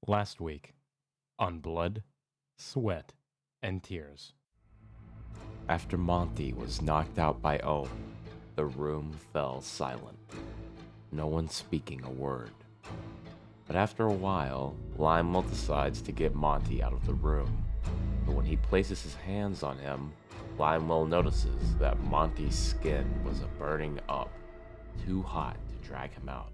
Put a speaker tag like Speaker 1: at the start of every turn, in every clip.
Speaker 1: Last week on Blood, Sweat, and Tears.
Speaker 2: After Monty was knocked out by Ohm, the room fell silent, no one speaking a word. But after a while, Lionel decides to get Monty out of the room. But when he places his hands on him, Lionel notices that Monty's skin was burning up, too hot to drag him out.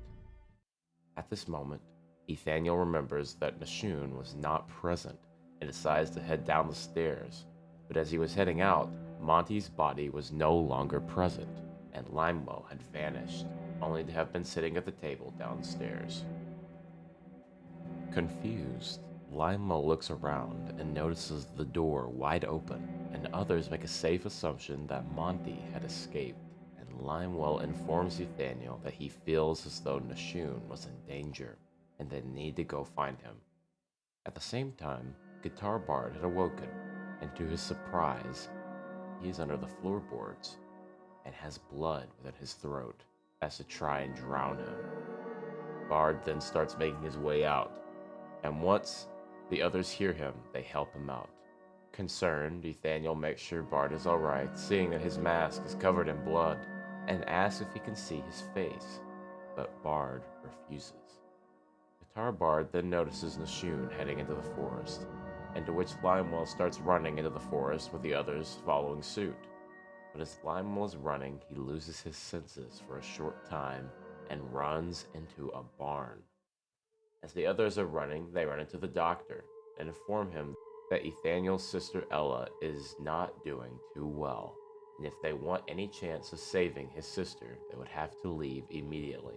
Speaker 2: At this moment, Ethaniel remembers that Nashun was not present and decides to head down the stairs. But as he was heading out, Monty's body was no longer present, and Limewell had vanished, only to have been sitting at the table downstairs. Confused, Limewell looks around and notices the door wide open, and others make a safe assumption that Monty had escaped, and Limewell informs Ethaniel that he feels as though Nashun was in danger, and they need to go find him. At the same time, Guitar Bard had awoken, and to his surprise, he is under the floorboards and has blood within his throat as to try and drown him. Bard then starts making his way out, and once the others hear him, they help him out. Concerned, Ethaniel makes sure Bard is alright, seeing that his mask is covered in blood, and asks if he can see his face, but Bard refuses. Guitar Bard then notices Nashun heading into the forest, and to which Limewell starts running into the forest with the others following suit. But as Limewell is running, he loses his senses for a short time and runs into a barn. As the others are running, they run into the doctor and inform him that Ethaniel's sister Ella is not doing too well, and if they want any chance of saving his sister, they would have to leave immediately.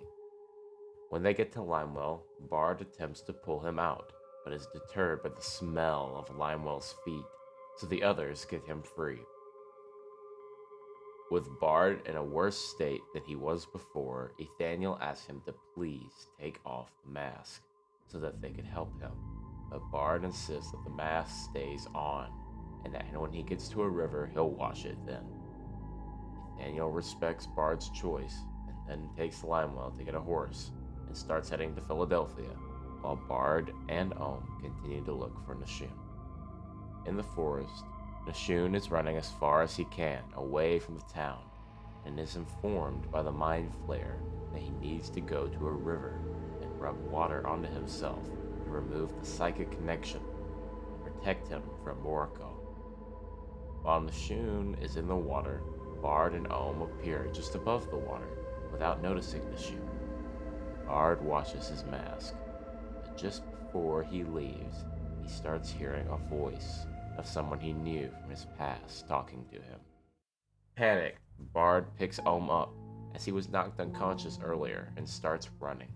Speaker 2: When they get to Limewell, Bard attempts to pull him out, but is deterred by the smell of Limewell's feet, so the others get him free. With Bard in a worse state than he was before, Ethaniel asks him to please take off the mask so that they could help him, but Bard insists that the mask stays on, and that when he gets to a river, he'll wash it then. Ethaniel respects Bard's choice, and then takes Limewell to get a horse, and starts heading to Philadelphia, while Bard and Ohm continue to look for Nashun. In the forest, Nashun is running as far as he can away from the town, and is informed by the Mind Flayer that he needs to go to a river and rub water onto himself to remove the psychic connection and protect him from Moriko. While Nashun is in the water, Bard and Ohm appear just above the water without noticing Nashun. Bard washes his mask, but just before he leaves, he starts hearing a voice of someone he knew from his past talking to him. Panicked, Bard picks Ohm up, as he was knocked unconscious earlier, and starts running.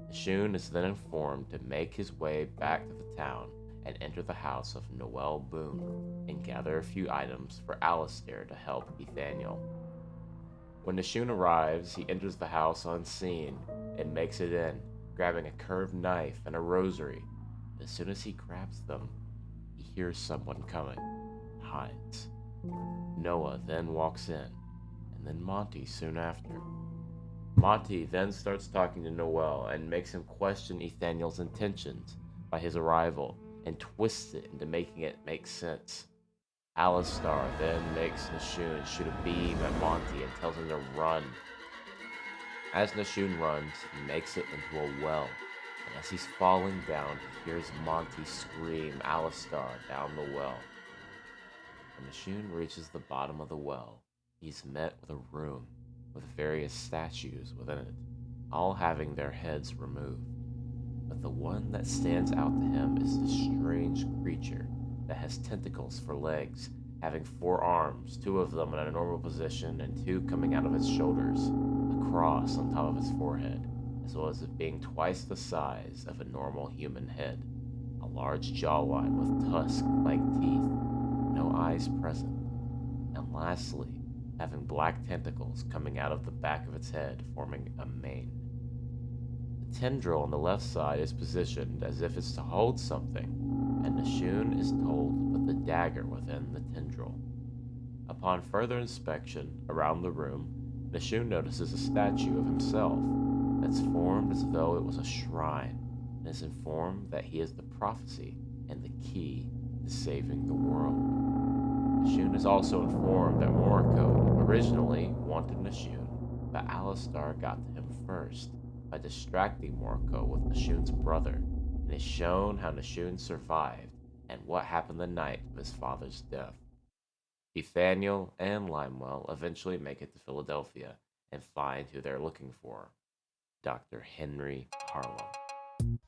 Speaker 2: Nashun is then informed to make his way back to the town and enter the house of Noel Boone and gather a few items for Alistair to help Ethaniel. When Nashun arrives, he enters the house unseen and makes it in, grabbing a curved knife and a rosary. As soon as he grabs them, he hears someone coming and hides. Noah then walks in, and then Monty soon after. Monty then starts talking to Noel and makes him question Ethaniel's intentions by his arrival and twists it into making it make sense. Alistar then makes Nashun shoot a beam at Monty and tells him to run. As Nashun runs, he makes it into a well, and as he's falling down, he hears Monty scream Alistar down the well. When Nashun reaches the bottom of the well, he's met with a room with various statues within it, all having their heads removed. But the one that stands out to him is this strange creature that has tentacles for legs, having 4 arms, 2 of them in a normal position and 2 coming out of his shoulders, a cross on top of his forehead, as well as it being twice the size of a normal human head, a large jawline with tusk-like teeth, no eyes present, and lastly, having black tentacles coming out of the back of its head, forming a mane. The tendril on the left side is positioned as if it's to hold something, and Nashun is told to put the dagger within the tendril. Upon further inspection around the room, Nashun notices a statue of himself that's formed as though it was a shrine, and is informed that he is the prophecy and the key to saving the world. Nashun is also informed that Moriko originally wanted Nashun, but Alistar got to him first by distracting Moriko with Nashun's brother, and is shown how Nashun survived and what happened the night of his father's death. Ethaniel and Limewell eventually make it to Philadelphia and find who they're looking for, Dr. Henry Harlem.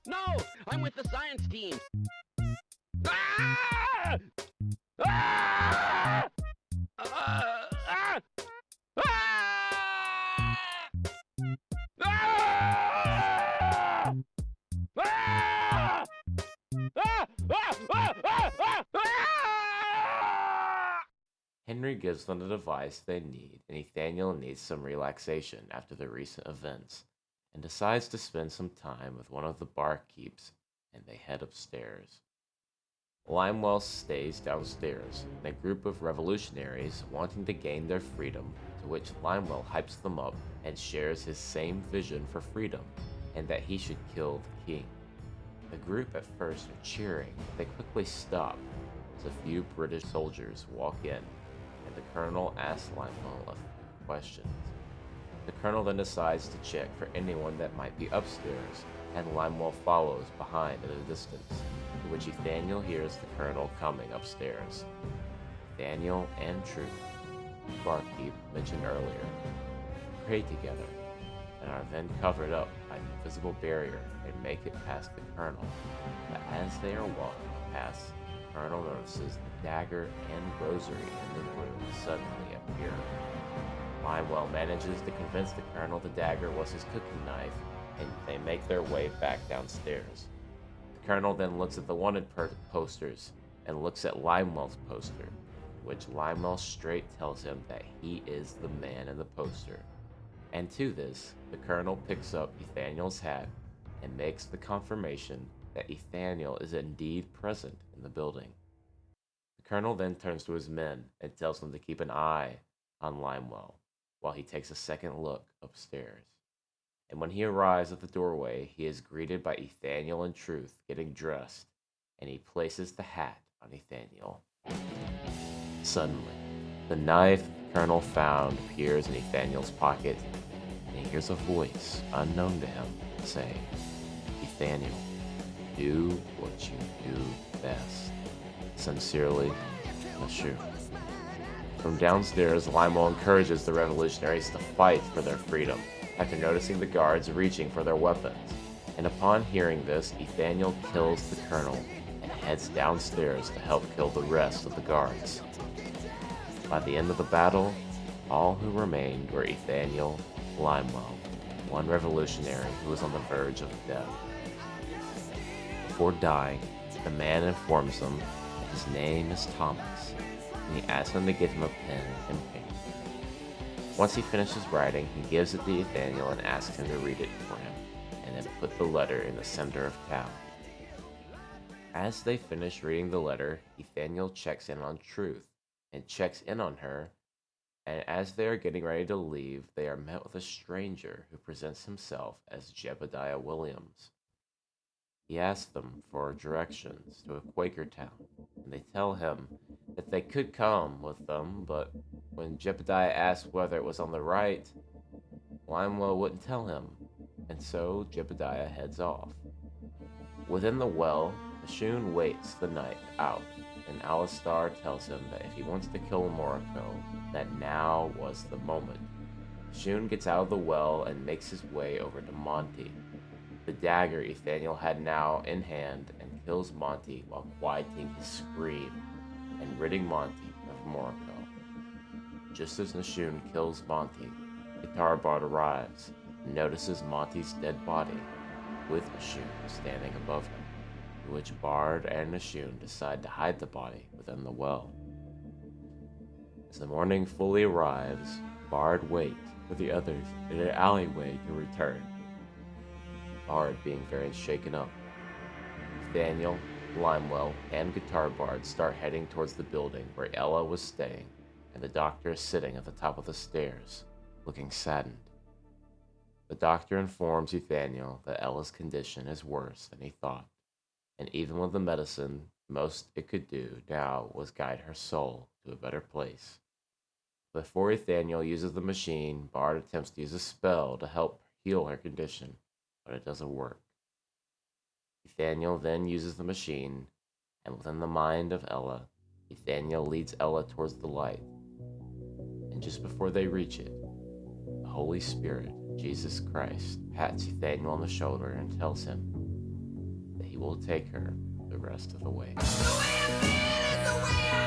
Speaker 3: No! I'm with the science team! Ah! Ah! Ah! Ah! Ah! Ah! Ah!
Speaker 2: Henry gives them the device they need, and Ethaniel needs some relaxation after the recent events, and decides to spend some time with one of the barkeeps, and they head upstairs. Limewell stays downstairs, and a group of revolutionaries wanting to gain their freedom, to which Limewell hypes them up and shares his same vision for freedom, and that he should kill the king. The group at first are cheering, but they quickly stop as a few British soldiers walk in, and the colonel asks Limewell a few questions. The colonel then decides to check for anyone that might be upstairs, and Limewell follows behind at a distance, to which Ethaniel hears the colonel coming upstairs. Ethaniel and Truth, the barkeep mentioned earlier, pray together, and are then covered up by an invisible barrier and make it past the colonel. But as they are walking past, the colonel notices the dagger and rosary in the room suddenly appear. Limewell manages to convince the colonel the dagger was his cooking knife, and they make their way back downstairs. The colonel then looks at the wanted posters and looks at Limewell's poster, which Limewell straight tells him that he is the man in the poster. And to this, the colonel picks up Ethaniel's hat and makes the confirmation that Ethaniel is indeed present in the building. The colonel then turns to his men and tells them to keep an eye on Limewell while he takes a second look upstairs. And when he arrives at the doorway, he is greeted by Ethaniel and Truth getting dressed, and he places the hat on Ethaniel. Suddenly, the knife the colonel found appears in Ethaniel's pocket, and he hears a voice unknown to him say, "Ethaniel, do what you do best. Sincerely, Nashun." From downstairs, Limewell encourages the revolutionaries to fight for their freedom, after noticing the guards reaching for their weapons, and upon hearing this, Ethaniel kills the colonel and heads downstairs to help kill the rest of the guards. By the end of the battle, all who remained were Ethaniel, Limewell, one revolutionary who was on the verge of death. Before dying, the man informs them that his name is Thomas, and he asks them to give him a pen and paper. Once he finishes writing, he gives it to Ethaniel and asks him to read it for him, and then put the letter in the center of town. As they finish reading the letter, Ethaniel checks in on Truth, and checks in on her, and as they are getting ready to leave, they are met with a stranger who presents himself as Jebediah Williams. He asks them for directions to a Quaker town, and they tell him that they could come with them, but when Jebediah asks whether it was on the right, Limewell wouldn't tell him, and so Jebediah heads off. Within the well, Nashun waits the night out, and Alistar tells him that if he wants to kill Moriko, that now was the moment. Nashun gets out of the well and makes his way over to Monty. The dagger Ethaniel had now in hand, and kills Monty while quieting his scream and ridding Monty of Moriko. Just as Nashun kills Monty, Guitar Bard arrives and notices Monty's dead body, with Nashun standing above him, to which Bard and Nashun decide to hide the body within the well. As the morning fully arrives, Bard waits for the others in an alleyway to return, Bard being very shaken up. Ethaniel, Limewell, and Guitar Bard start heading towards the building where Ella was staying, and the doctor is sitting at the top of the stairs, looking saddened. The doctor informs Nathaniel that Ella's condition is worse than he thought, and even with the medicine, most it could do now was guide her soul to a better place. Before Nathaniel uses the machine, Bard attempts to use a spell to help heal her condition, but it doesn't work. Nathaniel then uses the machine, and within the mind of Ella, Nathaniel leads Ella towards the light. And just before they reach it, the Holy Spirit, Jesus Christ, pats Nathaniel on the shoulder and tells him that he will take her the rest of the way.
Speaker 4: The way I feel is the way I